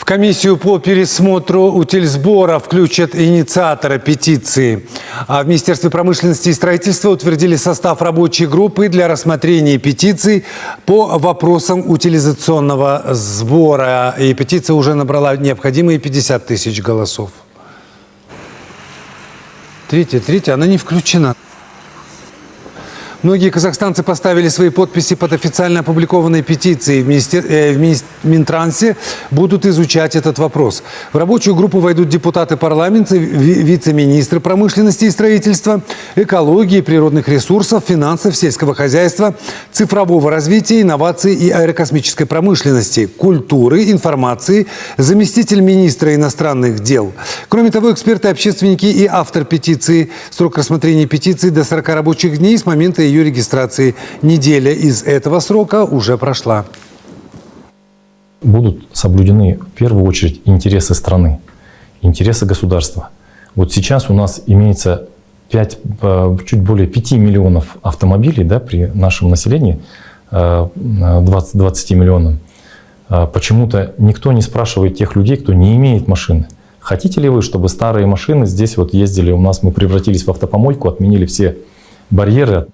комиссию по пересмотру утильсбора включат инициатора петиции. А в Министерстве промышленности и строительства утвердили состав рабочей группы для рассмотрения петиций по вопросам утилизационного сбора. И петиция уже набрала необходимые 50 тысяч голосов. Третья, она не включена. Многие казахстанцы поставили свои подписи под официально опубликованной петицией. В Минтрансе будут изучать этот вопрос. В рабочую группу войдут депутаты парламента, вице-министры промышленности и строительства, экологии, природных ресурсов, финансов, сельского хозяйства, цифрового развития, инноваций и аэрокосмической промышленности, культуры, информации, заместитель министра иностранных дел. Кроме того, эксперты, общественники и автор петиции. Срок рассмотрения петиции до 40 рабочих дней с момента ее регистрации. Неделя из этого срока уже прошла. Будут соблюдены в первую очередь интересы страны, интересы государства. Вот сейчас у нас имеется чуть более 5 миллионов автомобилей, да, при нашем населении 20 миллионам. Почему-то никто не спрашивает тех людей, кто не имеет машины. Хотите ли вы, чтобы старые машины здесь вот ездили? У нас мы превратились в автопомойку, отменили все барьеры.